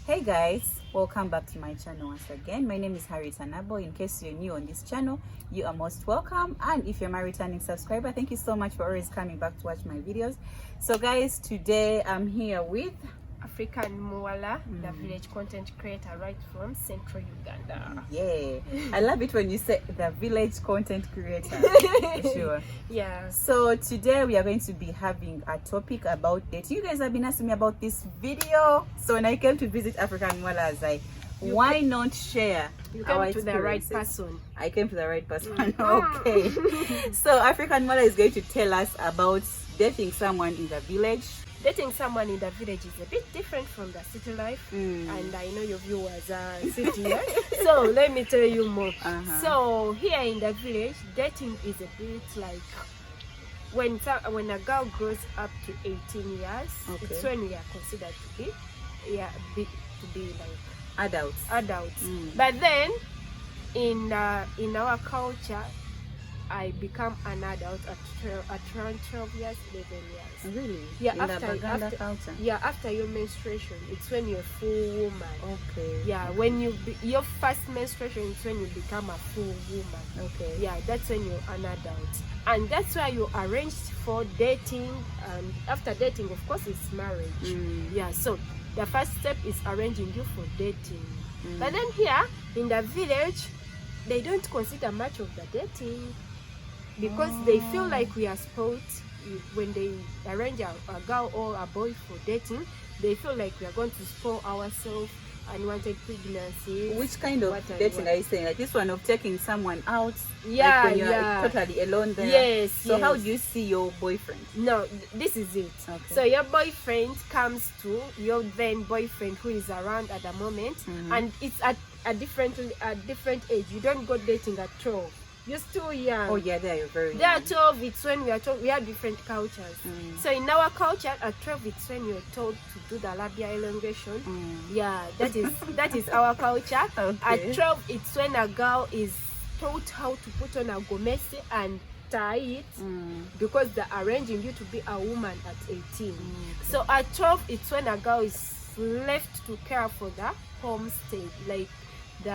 Hey guys, welcome back to my channel once again. My name is Harriet Anabo. In case you're new on this channel, you are most welcome, and if you're my returning subscriber, thank you so much for always coming back to watch my videos. So guys, today I'm here with African Mwala, the village content creator right from central Uganda. Yeah, I love it when you say the village content creator. For sure. Yeah. So today we are going to be having a topic about dating. You guys have been asking me about this video, so when I came to visit African Mwala, I was like, why not share? You came to the right person. I came to the right person. Okay. So African Mwala is going to tell us about dating someone in the village. Dating someone in the village is a bit different from the city life, and I know your viewers are city. So let me tell you more. So here in the village, dating is a bit like when a girl grows up to 18 years, it's when we are considered to be like adults. But then in our culture, I become an adult at around 12 years, 11 years. Really? Yeah, in the Baganda culture? Yeah, after your menstruation, it's when you're a full woman. Okay. Yeah, when your first menstruation is when you become a full woman. Okay. Yeah, that's when you're an adult. And that's why you arranged for dating, and after dating, of course, it's marriage. Yeah, so the first step is arranging you for dating. But then here, in the village, they don't consider much of the dating, because they feel like we are spoiled. When they arrange a girl or a boy for dating, they feel like we are going to spoil ourselves, unwanted pregnancy. Which kind of dating are you saying? Like this one of taking someone out? Yeah, like when you're totally alone there? Yes. So how do you see your boyfriend? No, this is it. Okay. So your boyfriend comes to your then boyfriend who is around at the moment, and it's at a different age. You don't go dating at 12. You're still young. Oh yeah, they are very young. They are 12, it's when we are told. We have different cultures. So in our culture, at 12, it's when you're told to do the labia elongation. Yeah, that is our culture. At 12, it's when a girl is taught how to put on a gomesi and tie it, because they're arranging you to be a woman at 18. So at 12, it's when a girl is left to care for the homestead, like the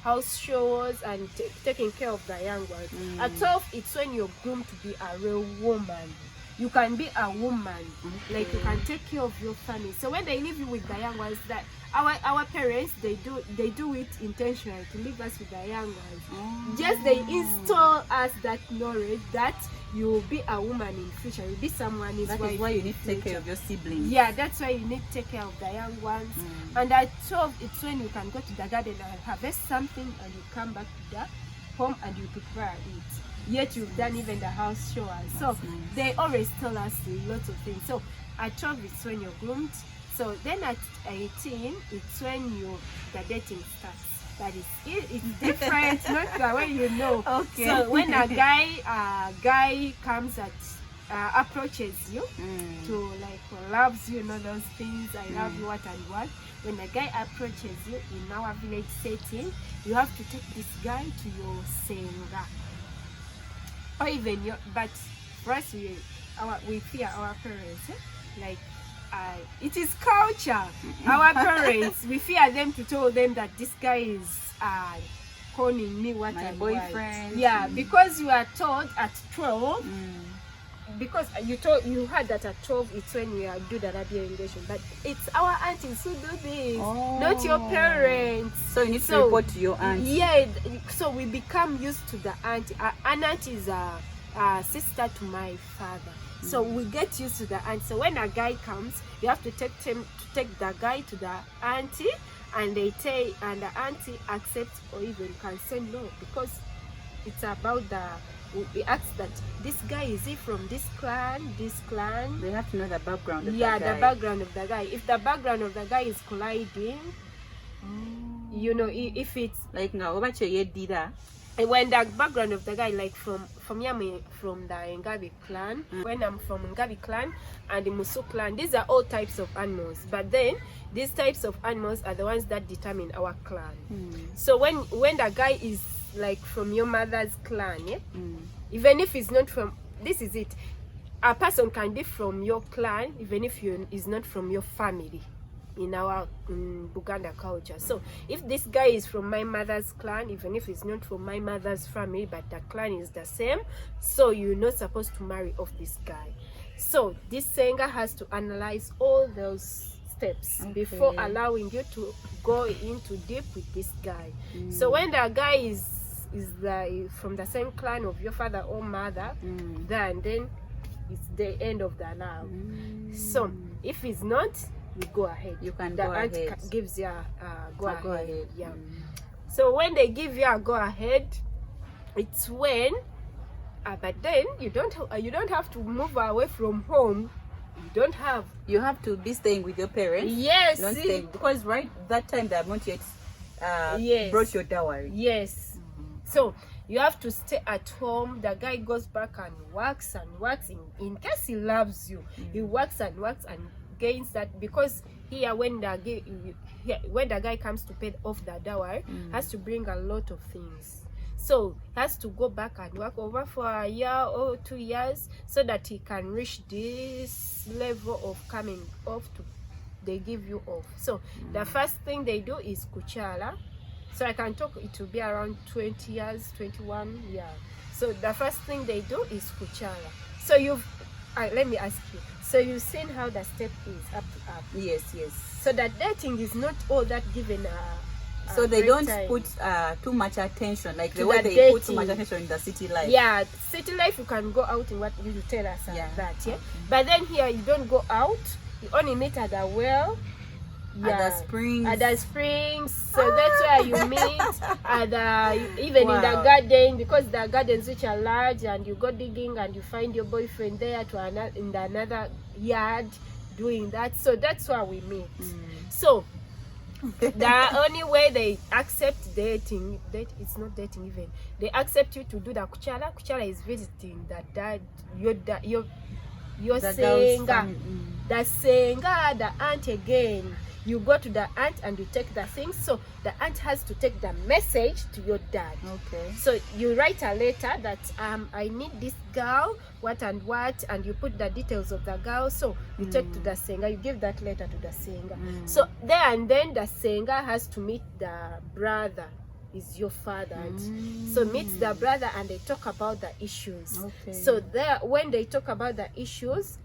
house chores and taking care of the young ones. At 12, it's when you're groomed to be a real woman. You can be a woman, like you can take care of your family. So when they leave you with the young ones, that our parents, they do it intentionally to leave us with the young ones. Just they install us that knowledge that you will be a woman in future. You'll be someone. That is why you need to take care of your siblings. Yeah, that's why you need to take care of the young ones. And at 12, it's when you can go to the garden and harvest something, and you come back to the home and you prepare it. Yet you've done even the house chores. So they always tell us lots of things. So at 12, it's when you're groomed. So then at 18, it's when the dating starts. That is it's different, not the way you know. Okay. So when a guy comes approaches you to like loves you, those things, I love you, what and what. When a guy approaches you in our village setting, you have to take this guy to your senga, or even but for us, we fear our parents, like it is culture. Our parents, we fear them to tell them that this guy is calling me what my boyfriend. Yeah, because you are told at 12. Because you heard that at 12 it's when we do the labia elongation, but it's our aunties who do this, not your parents. So you need to report to your aunt. Yeah, so we become used to the auntie. An auntie is a sister to my father. So we get used to the auntie. So when a guy comes, you have to take the guy to the auntie, and the auntie accepts or even can say no, because it's about we ask that this guy, is he from this clan? They have to know the background of the guy. The background of the guy. If the background of the guy is colliding, if it's like now, what about your dida? When the background of the guy, like from Yami, from the Ngabi clan, when I'm from Ngabi clan and the Musu clan, these are all types of animals. But then these types of animals are the ones that determine our clan. So when the guy is like from your mother's clan, even if he's not from, this is it, a person can be from your clan even if he is not from your family. in our Buganda culture. So if this guy is from my mother's clan, even if it's not from my mother's family, but the clan is the same, so you're not supposed to marry off this guy. So this Senga has to analyze all those steps before allowing you to go into deep with this guy. So when the guy is from the same clan of your father or mother, then it's the end of the love. So if it's not, you go ahead. You can go ahead. The aunt gives you a go ahead. Yeah. So when they give you a go ahead, it's when, but then you don't have to move away from home. You have to be staying with your parents. Yes. Not staying, because right that time they have not yet brought your dowry. Yes. So you have to stay at home. The guy goes back and works in case he loves you. He works and gains that, because here when the guy comes to pay off the dowry, has to bring a lot of things. So he has to go back and work over for a year or 2 years so that he can reach this level of coming off they give you off. So the first thing they do is kuchala. So I can talk, it will be around 20 years, 21 years. So the first thing they do is kuchala. So let me ask you, so you've seen how the step is up to up? Yes. So that dating is not all that given so they don't put too much attention, like the way they put too much attention in the city life. Yeah, city life you can go out in what you tell us that, yeah. But then here you don't go out, you only meet at the well. At the springs. So that's where you meet. Even in the garden, because the gardens which are large, and you go digging and you find your boyfriend there in another yard doing that. So that's where we meet. So the only way they accept dating, it's not dating even. They accept you to do the kuchala. Kuchala is visiting the dad, your senga, the senga, the aunt again. You go to the aunt and you take the things. So the aunt has to take the message to your dad. Okay. So you write a letter that I need this girl, what, and you put the details of the girl. So you take to the senga, you give that letter to the senga. So there and then the senga has to meet the brother, is your father. So meet the brother and they talk about the issues. Okay. So there, when they talk about the issues,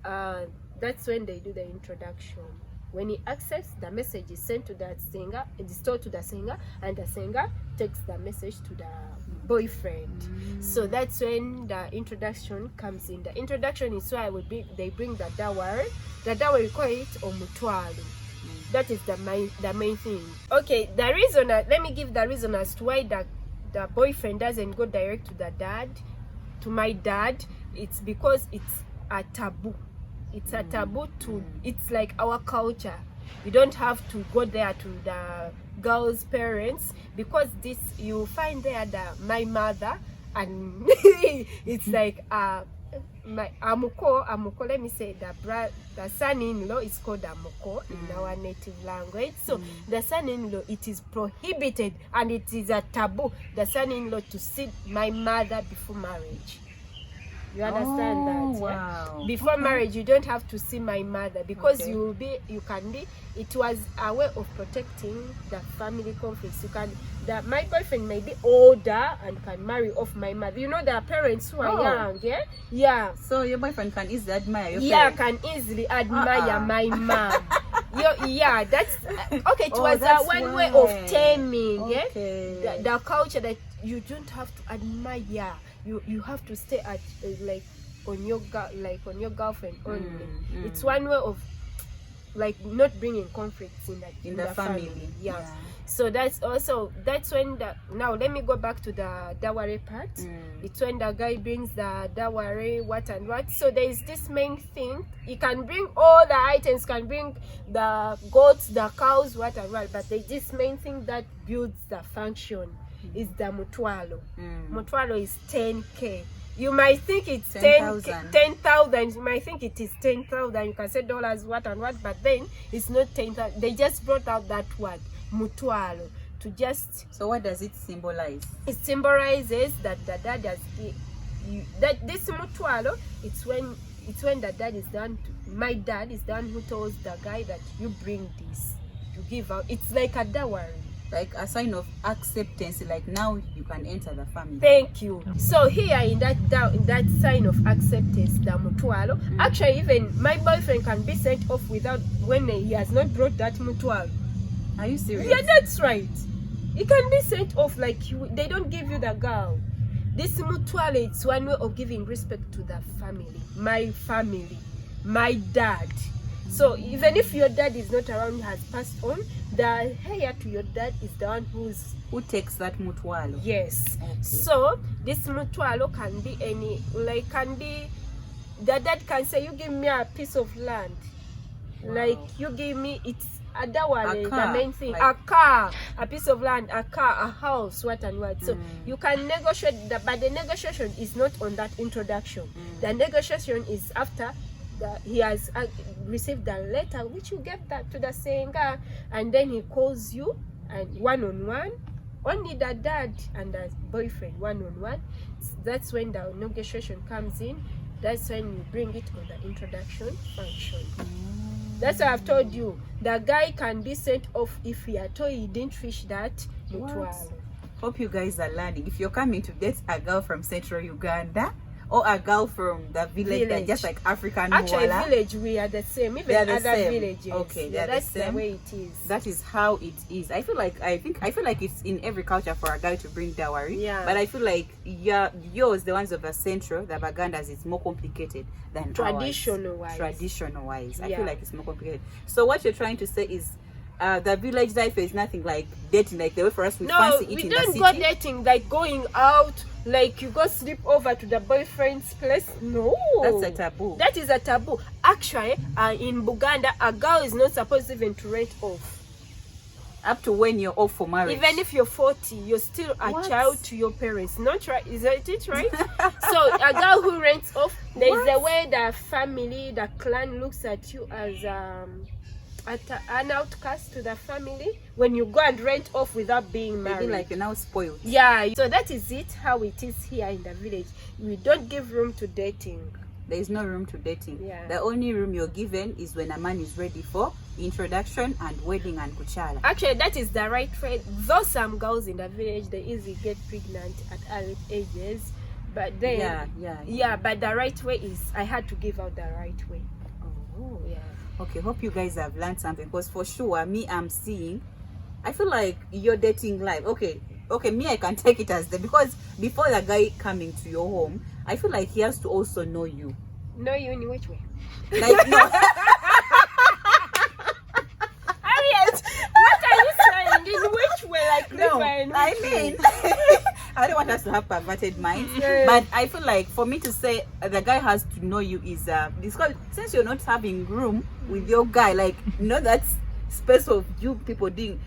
that's when they do the introduction. When he accepts, the message is sent to the singer, it is told to the singer, and the singer takes the message to the boyfriend. So that's when the introduction comes in. The introduction is why they bring the dowry. The dowry, we call it omutwalo. That is the main thing. Okay, the reason, let me give the reason as to why the boyfriend doesn't go direct to my dad. It's because it's a taboo. It's a taboo it's like our culture. You don't have to go there to the girl's parents, because this, you find there my mother, and it's like my amuko, let me say the son-in-law is called amuko in our native language. So the son-in-law, it is prohibited and it is a taboo, the son-in-law to see my mother before marriage. You understand that? Wow. Yeah? Before marriage, you don't have to see my mother, because it was a way of protecting the family conflicts. My boyfriend may be older and can marry off my mother. You know, there are parents who are young, yeah? Yeah. So your boyfriend can easily admire your parents? Yeah, can easily admire my mom. Yeah, that's okay. It was one way of taming, yeah? The culture that you don't have to admire. You have to stay at on your girlfriend only. It's one way of not bringing conflicts in the family. Yeah. So that's when now let me go back to the dowry part. It's when the guy brings the dowry, what. So there is this main thing. He can bring all the items, can bring the goats, the cows, what, but there's this main thing that builds the function. Is the mutwalo. Mutwalo is 10K. You might think it's 10,000. You might think it is 10,000. You can say dollars, what, but then it's not 10,000. They just brought out that word, mutwalo, to just. So what does it symbolize? It symbolizes that the dad has that this mutwalo. It's when it's when the dad is done. My dad is done who tells the guy that you bring this to give out. It's like a dowry. Like a sign of acceptance, like now you can enter the family. Thank you. So here in that sign of acceptance, the mutwalo, actually even my boyfriend can be sent off without, when he has not brought that mutwalo. Are you serious? Yeah, that's right. He can be sent off, like they don't give you the girl. This mutwalo, it's one way of giving respect to the family, my dad. So even if your dad is not around, has passed on, the heir to your dad is the one who takes that mutwalo. Yes. Okay. So this mutwalo can be any, like, can be the dad can say, you give me a piece of land. Wow. Like you give me, it's a dowry, the main thing, like, a car, a piece of land, a car, a house, what and what. So you can negotiate but the negotiation is not on that introduction. The negotiation is after he has received the letter, which you give that to the senga, and then he calls you, and one-on-one, only the dad and the boyfriend one-on-one. That's when the negotiation comes in. That's when you bring it on the introduction function. That's why I've told you, the guy can be sent off if he at all he didn't fish that mutwalo. Hope you guys are learning. If you're coming to date a girl from Central Uganda, or a girl from the village. That just like African actually Muala. Village we are the same, even other villages. Okay, yeah, that's the way it is. That is how it is. I feel like it's in every culture for a guy to bring dowry. Yeah. But I feel like yours, the ones of the Central, the Bagandas, is more complicated than traditional wise. I feel like it's more complicated. So what you're trying to say is the village life is nothing like dating, like the way for us we fancy it in the city. No, we don't go dating like going out, like you go sleep over to the boyfriend's place. No, that's a taboo. That is a taboo. Actually, in Buganda, a girl is not supposed even to rent off. Up to when you're off for marriage. Even if you're 40, you're still a child to your parents. Not right? Is it right? So a girl who rents off, there's the way the family, the clan looks at you as an outcast to the family when you go and rent off without being married. Maybe like you're now spoiled. Yeah, so that is it, how it is here in the village. We don't give room to dating. There is no room to dating. Yeah. The only room you're given is when a man is ready for introduction and wedding and kuchala. Actually, that is the right way. Though some girls in the village, they easily get pregnant at early ages, but then but the right way is I had to give out the right way. Oh yeah. Okay, hope you guys have learned something, because for sure me, I'm seeing, I feel like your dating life, okay, me, I can take it as that, because before the guy coming to your home, I feel like he has to also know you. Know you in which way? Like, no. Harriet, what are you saying? In which way? Like, no, I mean, I don't want us to have perverted minds, but I feel like for me to say the guy has to know you is because since you're not having room with your guy, like, that space of you people being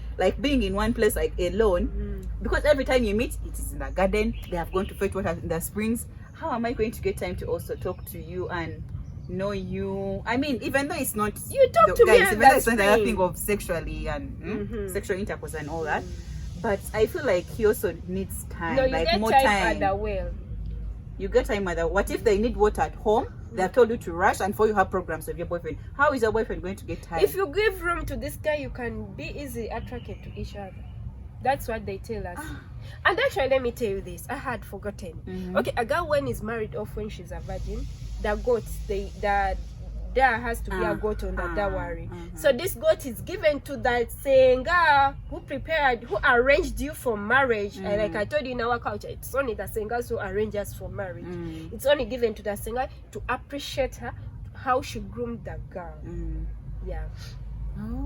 in one place like alone, because every time you meet, it is in the garden. They have gone to fetch water in the springs. How am I going to get time to also talk to you and know you? I mean, even though it's not you talk to guys, me, even though it's not the thing of sexually and sexual intercourse and all that. But I feel like he also needs time, no, you like get more time. time. At the well. You get time at the. What if they need water at home? They have told you to rush, and for you have programs with your boyfriend. How is your boyfriend going to get time? If you give room to this guy, you can be easily attracted to each other. That's what they tell us. And actually, let me tell you this. I had forgotten. Okay, a girl when is married off when she's a virgin, the goats, there has to be a goat on the dowry. So this goat is given to that senga who arranged you for marriage. And like I told you, in our culture, it's only the sengas who arrange us for marriage. It's only given to the senga to appreciate her, how she groomed the girl. Yeah.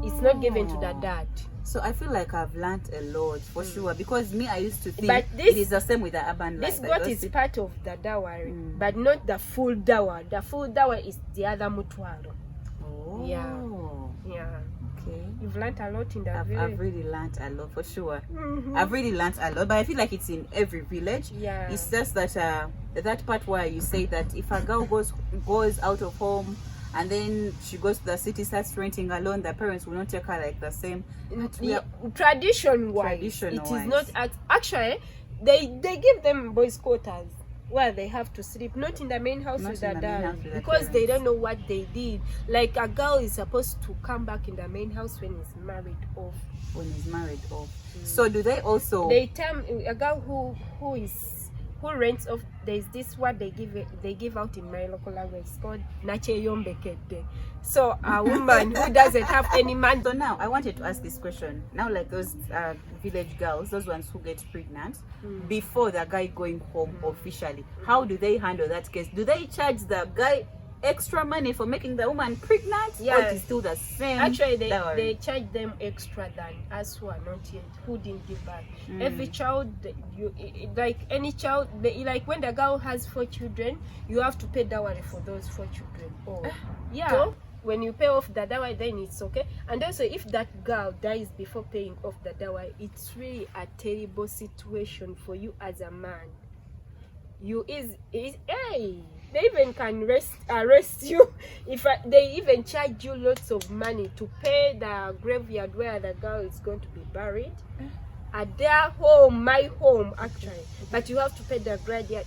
It's not given to the dad. So I feel like I've learned a lot for sure, because me, I used to think this, it is the same with the urban life. This goat is part of the dowry, but not the full dowry. The full dowry is the other mutwalo. Oh. Yeah. Okay. You've learned a lot in that village. I've really learned a lot for sure. I've really learned a lot, but I feel like it's in every village. Yeah. It's just that that part where you say that if a girl goes out of home and then she goes to the city, starts renting alone, the parents will not take her like the same. Tradition wise, it is not actually they give them boys' quarters. where they have to sleep, not in the main house Not with in the the main dad, house with the because they parents. don't know what they did. Like a girl is supposed to come back in the main house when he's married off. When he's married off. So do they also? They tell a girl who rents off. There's this what they give out in my local language. It's called nache yombekete. So a woman who doesn't have any man. So now I wanted to ask this question. Now, like those village girls, those ones who get pregnant before the guy going home officially, how do they handle that case? Do they charge the guy extra money for making the woman pregnant? Yeah. Or it is still the same? Actually, dowry? they charge them extra than us who are not yet, who didn't give birth. Every child, like any child, like when the girl has 4 children, you have to pay dowry for those 4 children. Oh, yeah. So when you pay off the dowry, then it's okay. And also, if that girl dies before paying off the dowry, it's really a terrible situation for you as a man. They even can arrest you if they even charge you lots of money to pay the graveyard where the girl is going to be buried at their home, my home actually, but you have to pay the graveyard,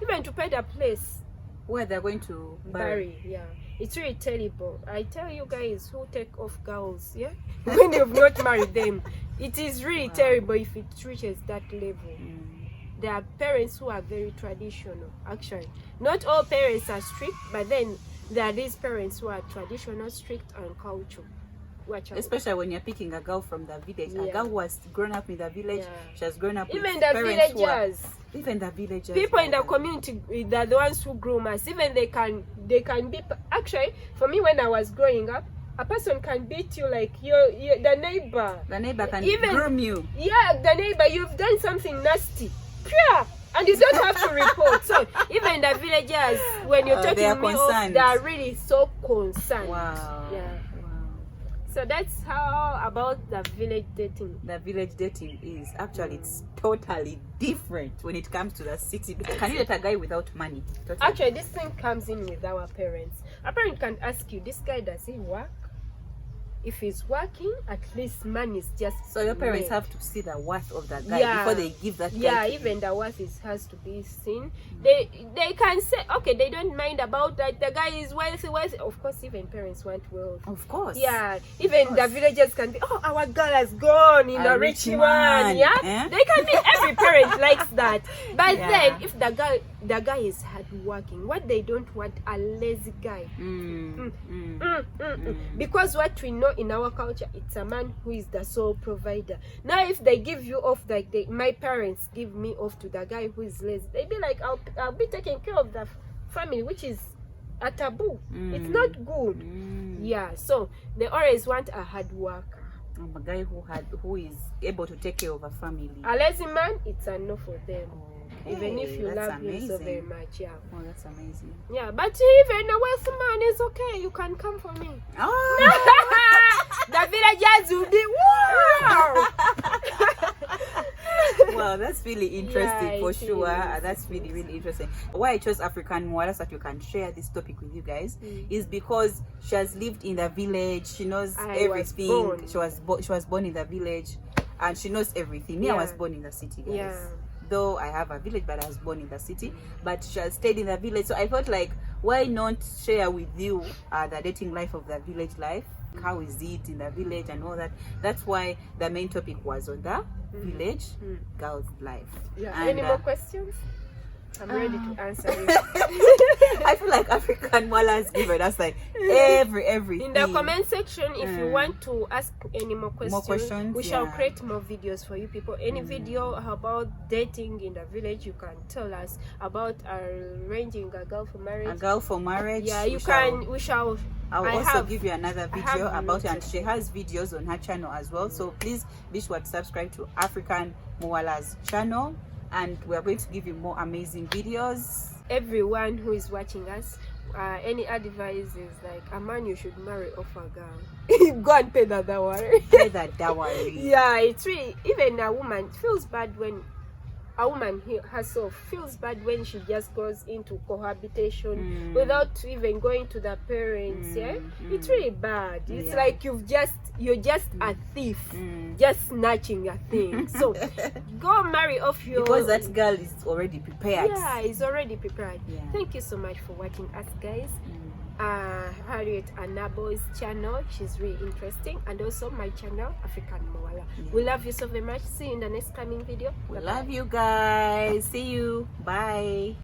even to pay the place where they're going to bury. Yeah, it's really terrible. I tell you guys who take off girls, yeah, when you've not married them, it is really terrible if it reaches that level. There are parents who are very traditional, actually. Not all parents are strict, but then there are these parents who are traditional, strict, and cultural. Especially when you're picking a girl from the village. A girl who has grown up in the village, she has grown up even with the parents villagers. Even the villagers. People in the community, they're the ones who groom us. Even they can be... Actually, for me, when I was growing up, a person can beat you like the neighbor. The neighbor can even groom you. Yeah, the neighbor, you've done something nasty. Yeah, and you don't have to report. So even the villagers, when you're talking me off, they are really so concerned. Wow. Yeah. Wow. So that's how about the village dating. The village dating is actually it's totally different when it comes to the city. Can you date a guy without money? Totally. Actually, this thing comes in with our parents. A parent can ask you, this guy, does he work? If he's working, at least money is just... So your parents have to see the worth of that guy before they give that guy. Yeah, even the worth has to be seen. They can say, okay, they don't mind about that. The guy is wealthy. Of course, even parents want wealth. Of course. Yeah, even the villagers can be, oh, our girl has gone in a rich one. Yeah, They can be, every parent likes that. But then, if the guy is hardworking, what they don't want, a lazy guy. Because what we know in our culture, it's a man who is the sole provider. Now if they give you off, like my parents give me off to the guy who is lazy, they be like, I'll be taking care of the family, which is a taboo. It's not good. Yeah, so they always want a hard worker, a guy who is able to take care of a family. A lazy man, it's a no for them. Even if you love amazing. him so very much, yeah. Oh, that's amazing. Yeah, but even a wealthy man is okay. You can come for me. Oh. The villagers will be wow. Well, that's really interesting for sure. Is. That's really, really interesting. Why I chose African Mwala so that you can share this topic with you guys is because she has lived in the village. She knows everything. She was born in the village, and she knows everything. Me, I was born in the city, guys. Yeah. Though I have a village, but I was born in the city. But she has stayed in the village, so I felt like, why not share with you the dating life of the village life? How is it in the village and all that? That's why the main topic was on the village girls' life. Yeah. And, any more questions? I'm ready to answer you. I feel like African Mwala has given us like everything. In the comment section, if you want to ask any more questions, we shall create more videos for you people. Any video about dating in the village, you can tell us about arranging a girl for marriage. A girl for marriage. Yeah, you can. We shall. I'll also give you another video about it, and she has videos on her channel as well. So please be sure to subscribe to African Mwala's channel, and we are going to give you more amazing videos. Everyone who is watching us, any advice is like, a man you should marry off a girl. Go and pay the dowry. Pay the dowry. Yeah, it's really, even a woman feels bad when a woman herself feels bad when she just goes into cohabitation without even going to the parents. Yeah, it's really bad. It's like you're just a thief, just snatching a thing. So go marry off your, because that girl is already prepared. Yeah, is already prepared. Yeah. Thank you so much for watching us, guys. Harriet Anabo's channel, she's really interesting, and also my channel, African Moala. We love you so very much. See you in the next coming video. We love you guys. See you. Bye.